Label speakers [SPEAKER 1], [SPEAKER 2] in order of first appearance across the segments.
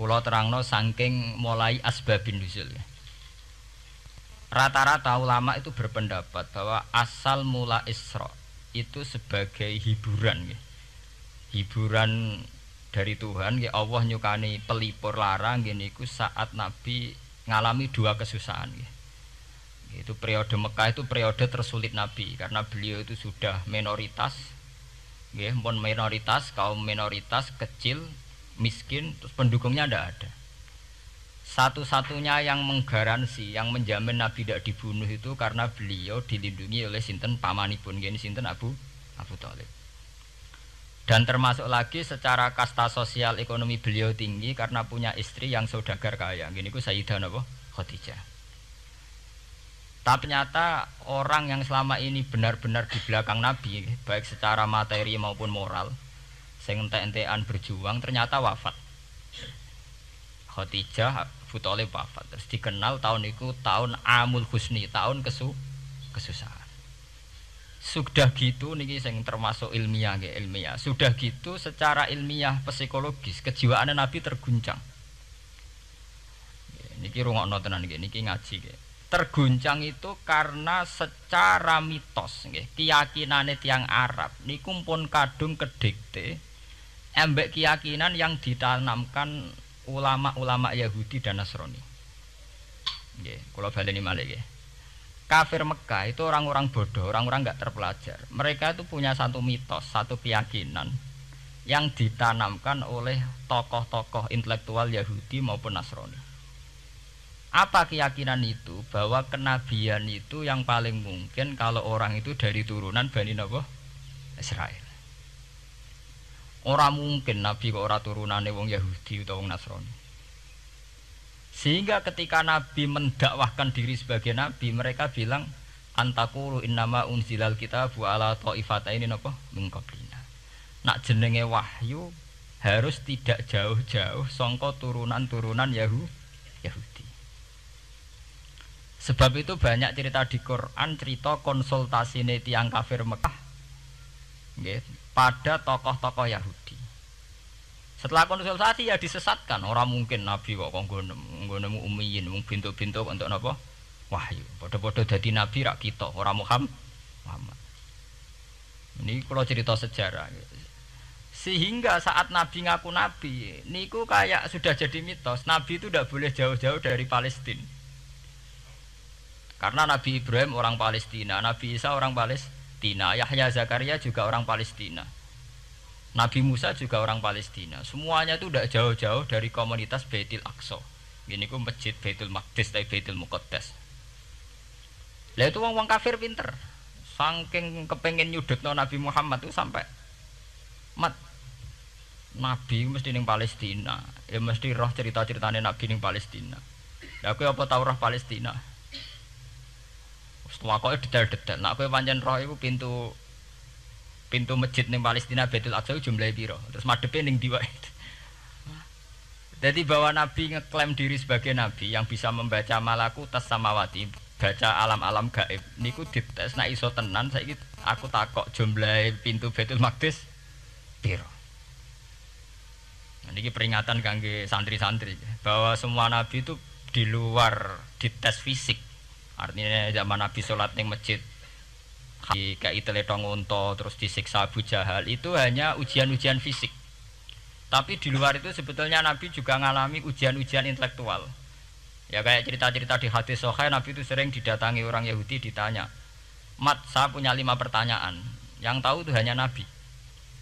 [SPEAKER 1] Kula terangno saking mulai asbabun nuzul. Rata-rata ulama itu berpendapat bahwa asal mula Isra itu sebagai hiburan. Hiburan dari Tuhan, Allah nyukani pelipur larang niku saat Nabi ngalami dua kesusahan. Itu periode Mekah itu periode tersulit Nabi karena beliau itu sudah minoritas, kaum minoritas kecil, miskin, terus pendukungnya tidak ada. Satu-satunya yang menggaransi, yang menjamin Nabi tidak dibunuh itu karena beliau dilindungi oleh sinten pamanipun, sinten Abu Thalib. Dan termasuk lagi secara kasta sosial ekonomi beliau tinggi karena punya istri yang saudagar kaya. Gini ku Sayyidah Khadijah. Tapi ternyata orang yang selama ini benar-benar di belakang Nabi, baik secara materi maupun moral, sing entek-entekan berjuang, ternyata wafat. Khadijah Abu Thalib wafat. Terus dikenal tahun itu tahun Amul Husni, tahun kesusahan. Sudah gitu niki sing termasuk ilmiah. Sudah gitu secara ilmiah psikologis kejiwaan Nabi terguncang. Niki rungokno tenan niki ngaji nggih. Terguncang itu karena secara mitos nggih, keyakinane tiyang Arab niku pun kadung kedikte embek keyakinan yang ditanamkan ulama-ulama Yahudi dan Nasrani. Nggih, kula baleni malih nggih. Kafir Mekah itu orang-orang bodoh, orang-orang enggak terpelajar. Mereka itu punya satu mitos, satu keyakinan yang ditanamkan oleh tokoh-tokoh intelektual Yahudi maupun Nasrani. Apa keyakinan itu? Bahwa kenabian itu yang paling mungkin kalau orang itu dari turunan Bani Israel. Orang mungkin Nabi kok ora turunane wong Yahudi utawa wong Nasrani. Sehingga ketika Nabi mendakwahkan diri sebagai Nabi, mereka bilang antakulu innama unzilal kitabu ala ta'ifataini min qablina. Nak jenenge wahyu harus tidak jauh-jauh sangka turunan-turunan Yahudi. Sebab itu banyak cerita di Quran, cerita konsultasine tiyang kafir Mekah nggih pada tokoh-tokoh Yahudi. Setelah konsultasi ya disesatkan. Orang mungkin Nabi kok nemu ummiyin, mung bintuk-bintuk untuk napa? Wahyu. Padha-padha dadi nabi rak kita, ora Muhammad. Ini kalau cerita sejarah. Sehingga saat Nabi ngaku Nabi, niku kayak sudah jadi mitos. Nabi itu tidak boleh jauh-jauh dari Palestina. Karena Nabi Ibrahim orang Palestina, Nabi Isa orang Palestina, Yahya Zakaria juga orang Palestina. Nabi Musa juga orang Palestina. Semuanya itu tidak jauh-jauh dari komunitas Baitul Aqsa. Ini ku masjid Baitul Maqdis atau Baitul Muqaddas. Lah itu wong kafir pinter. Saking kepengen nyudutno Nabi Muhammad itu sampai Nabi mesti ning Palestina. Ya mesti roh cerita-ceritane Nabi ning Palestina. Lah kowe apa tau roh Palestina? Wis tuwakoke detail-detail. Nek kowe pancen roh iku pintu masjid ning Palestina Baitul Aqsa jumlahe piro? Terus madhepe ning ndi wae. Jadi bahwa Nabi ngeklaim diri sebagai Nabi yang bisa membaca malakutas samawati, baca alam-alam gaib. Niku dites nek iso tenan saiki aku takok jumlahe pintu Baitul Maqdis piro. Nah, niki peringatan kangge santri-santri bahwa semua nabi itu di luar dites fisik. Artinya zaman Nabi salat ning masjid kayak teletong unta terus disiksa Abu Jahal itu hanya ujian-ujian fisik. Tapi di luar itu sebetulnya Nabi juga mengalami ujian-ujian intelektual. Ya kayak cerita-cerita di hadis sahih, Nabi itu sering didatangi orang Yahudi ditanya, "Mat, saya punya 5 pertanyaan. Yang tahu itu hanya Nabi.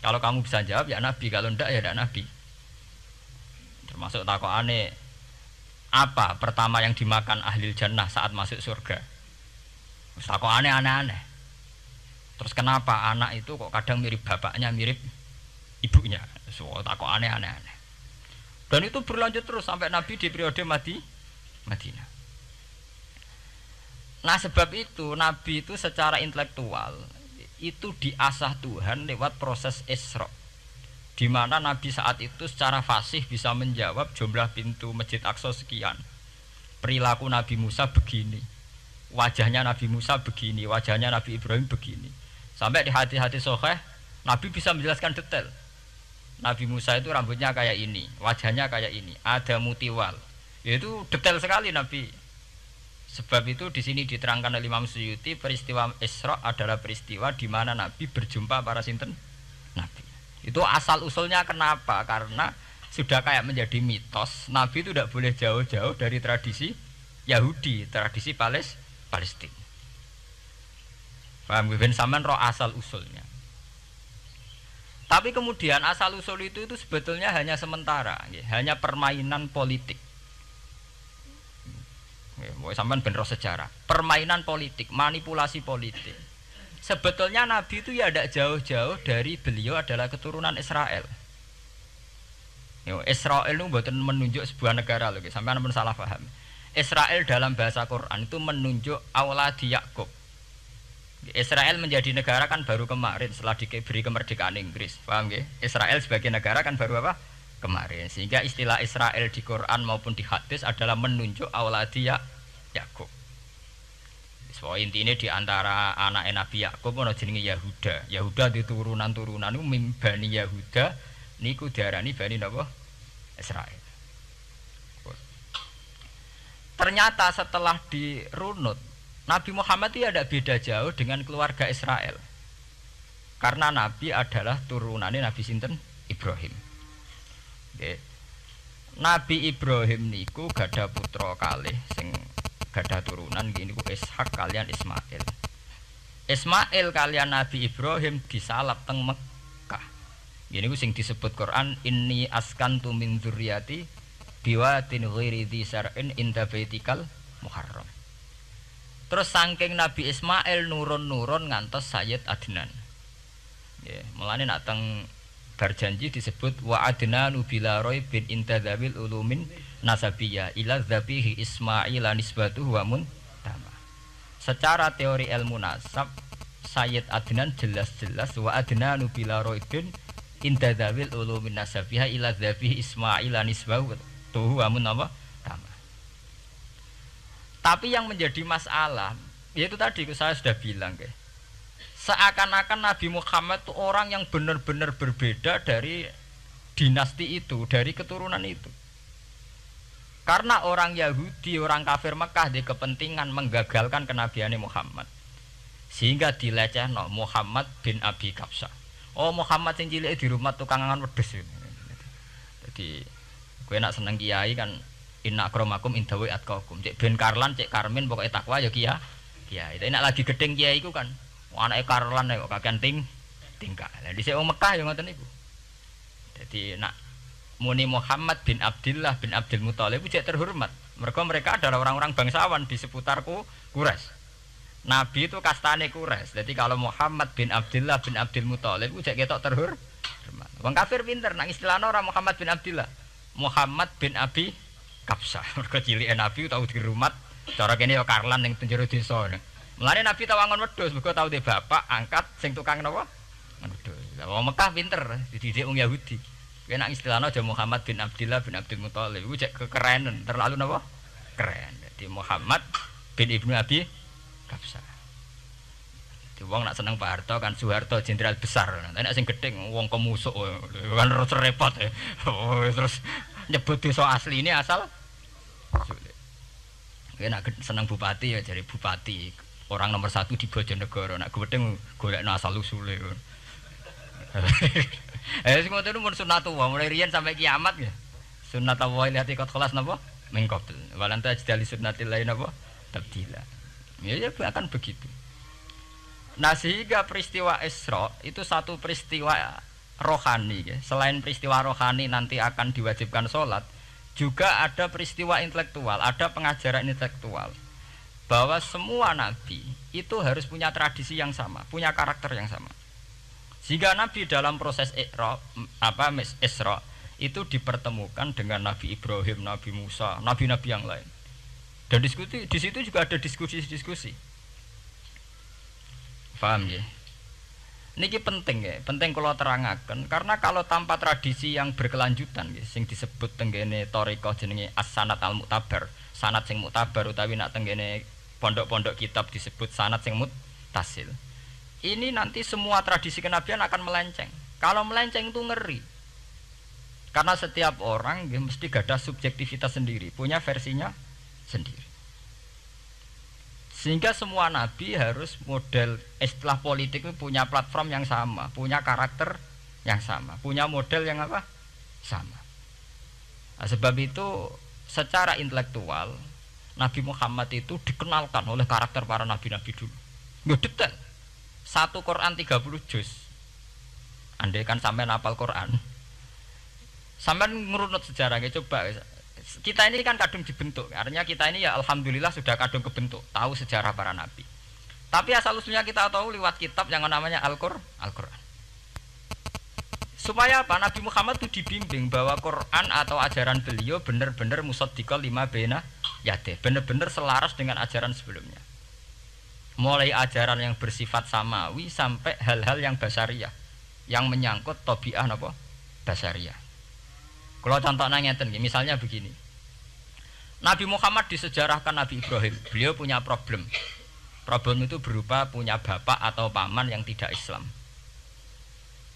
[SPEAKER 1] Kalau kamu bisa jawab ya Nabi, kalau enggak ya tidak Nabi." Termasuk takokane, apa pertama yang dimakan ahli jannah saat masuk surga? Takokane aneh-aneh. Terus kenapa anak itu kok kadang mirip bapaknya, mirip ibunya? So, takut aneh-aneh. Dan itu berlanjut terus sampai Nabi di periode Madinah. Nah sebab itu Nabi itu secara intelektual itu diasah Tuhan lewat proses Isra. Di mana Nabi saat itu secara fasih bisa menjawab jumlah pintu Masjid Aqsa sekian. Perilaku Nabi Musa begini. Wajahnya Nabi Musa begini, wajahnya Nabi Ibrahim begini. Sampai di hati-hati sahih Nabi bisa menjelaskan detail. Nabi Musa itu rambutnya kayak ini, wajahnya kayak ini, ada mutiwal. Itu detail sekali Nabi. Sebab itu di sini diterangkan oleh Imam Suyuti, peristiwa Isra adalah peristiwa di mana Nabi berjumpa para sinten Nabi. Itu asal usulnya kenapa? Karena sudah kayak menjadi mitos, Nabi itu tidak boleh jauh-jauh dari tradisi Yahudi, tradisi Palestina. Paham ben sampean roh asal usulnya. Tapi kemudian asal usul itu sebetulnya hanya sementara, hanya permainan politik. Sampean ben roh sejarah, permainan politik, manipulasi politik. Sebetulnya Nabi itu ya tidak jauh-jauh dari beliau adalah keturunan Israel. Israel itu bukan menunjuk sebuah negara loh, sampean pun salah paham. Israel dalam bahasa Quran itu menunjuk auladi Yakub. Israel menjadi negara kan baru kemarin setelah diberi kemerdekaan Inggris, paham nggih? Israel sebagai negara kan baru apa? Kemarin. Sehingga istilah Israel di Quran maupun di hadis adalah menunjuk auladi Yakub. So intinya di antara anak Nabi Yakub ana jenenge Yahuda. Yahuda di turunan-turunan niku Bani Yahuda niku diarani Bani napa? Israel. Ternyata setelah dirunut Nabi Muhammad itu tidak beda jauh dengan keluarga Israel. Karena Nabi adalah turunannya Nabi sinten Ibrahim. Oke. Nabi Ibrahim niku gada putra kalih sing gada turunan gini ku Ishak kalian Ismail. Ismail kalian Nabi Ibrahim disalap teng Mekah. Gini ku sing disebut Quran inni askantu min dzurriyyati biwatin ghairi dzar'in inda baitikal muharram. Terus saking Nabi Ismail nurun-nurun ngantos Sayyid Adnan. Ya, mulane nak teng berjanji disebut wa adnanu bila roy bin intadzabil ulumin nasabiyah ila dzabihi Ismail nisbatuhu wa muntama. Secara teori ilmu nasab Sayyid Adnan jelas-jelas wa adnanu bila roy bin intadzabil ulumin nasabiyah ila dzabihi Ismail nisbatuhu wa muntama. Tapi yang menjadi masalah, yaitu tadi saya sudah bilang, seakan-akan Nabi Muhammad itu orang yang benar-benar berbeda dari dinasti itu, dari keturunan itu. Karena orang Yahudi, orang kafir Mekah di kepentingan menggagalkan kenabian Muhammad, sehingga dilecehno Muhammad bin Abi Kabsah. Oh Muhammad yang cilik di rumah tukangan wedes. Jadi, gue nak seneng kiai kan. Inna akramakum indawi atqakum. Cek ben Karlan, cek Karmin pokoke takwa ya kiai. Tapi nek lagi gedeng kiai iku kan anake Karlan kok kakean tingkah. Lah dhisik wong Mekah ya ngoten niku. Dadi nak muni Muhammad bin Abdullah bin Abdul Muthalib cek terhormat. Mereka adalah orang-orang bangsawan di seputarku Quraisy. Nabi itu kastane Quraisy. Jadi kalau Muhammad bin Abdullah bin Abdul Muthalib cek ketok terhormat. Wong kafir pinter nang istilahna ora Muhammad bin Abdullah. Muhammad bin Abi Kabsah, mereka cilik Nabi tahu dirumat, cara kene ya Karlan yang penjara desa. Mulane Nabi tahu angon wedhus, mereka tahu de bapak angkat sing tukang napa? Wedhus. Wong Mekah pinter, dididik wong Yahudi. Kena istilahnya aja Muhammad bin Abdullah bin Abdul Muthalib, iku cek kekerenan, terlalu napa? Keren. Jadi Muhammad bin Ibnu Abi Kabsah. Di wong nak seneng Pak Harto kan Soeharto jenderal besar. Nek sing gedeng wong kemusuk kan terus repot ya. Oh, terus nyebut desa asli ini asal sulit. Nak seneng bupati ya jadi bupati. Orang nomor 1 di Bojonegoro. Nak gedeng golekno asal usule. Sing ngoten mun sunatullah mulai riyen sampai kiamat ya. Sunatullah lati kot kelas napa? Mengkobel. Walanta ajdali sunnatil lain napa? Tabdila. Ya akan begitu. Nah sehingga peristiwa Isra itu satu peristiwa rohani ya. Selain peristiwa rohani nanti akan diwajibkan sholat, juga ada peristiwa intelektual, ada pengajaran intelektual bahwa semua nabi itu harus punya tradisi yang sama, punya karakter yang sama. Sehingga nabi dalam proses Isra itu dipertemukan dengan Nabi Ibrahim, Nabi Musa, nabi-nabi yang lain. Dan diskusi di situ juga ada diskusi-diskusi. Paham ya? Niki penting ya, penting kalau terangaken karena kalau tanpa tradisi yang berkelanjutan ya, sing disebut tenggene thariqah jenenge as-sanad al-mu'tabar, sanad sing mu'tabar utawi nak tenggene pondok-pondok kitab disebut sanad sing muttasil. Ini nanti semua tradisi kenabian akan melenceng. Kalau melenceng itu ngeri. Karena setiap orang mesti gada subjektivitas sendiri, punya versinya sendiri. Sehingga semua nabi harus model istilah politik itu punya platform yang sama, punya karakter yang sama, punya model yang apa? Sama. Nah, sebab itu secara intelektual Nabi Muhammad itu dikenalkan oleh karakter para nabi-nabi dulu. Nggak detail. Satu Quran 30 juz. Andai kan sampai hafal Quran. Sampai ngurunut sejarahnya coba. Kita ini kan kadung dibentuk. Artinya kita ini ya alhamdulillah sudah kadung kebentuk, tahu sejarah para nabi. Tapi asal usulnya kita tahu lewat kitab yang namanya Al-Qur'an. Supaya apa? Nabi Muhammad itu dibimbing bahwa Quran atau ajaran beliau benar-benar musaddiqal lima baina yadeh, benar-benar selaras dengan ajaran sebelumnya. Mulai ajaran yang bersifat samawi sampai hal-hal yang basariyah, yang menyangkut tabiah napa? Basariyah. Kalau contohnya ngeten, misalnya begini. Nabi Muhammad disejarahkan Nabi Ibrahim, beliau punya problem. Problem itu berupa punya bapak atau paman yang tidak Islam.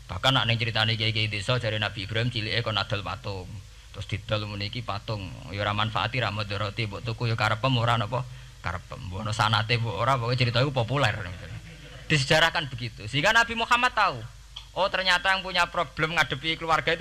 [SPEAKER 1] Bahkan nak ning critane kiai-kiai desa dari Nabi Ibrahim cilike kon adol patung. Terus didol meniki patung ya ora manfaati ra mudarati mbok tuku ya karepem ora napa karepem. Mbok ono sanate mbok ora pokoke cerita iku populer. Disejarahkan begitu. Sehingga Nabi Muhammad tahu, oh ternyata yang punya problem ngadepi keluarga itu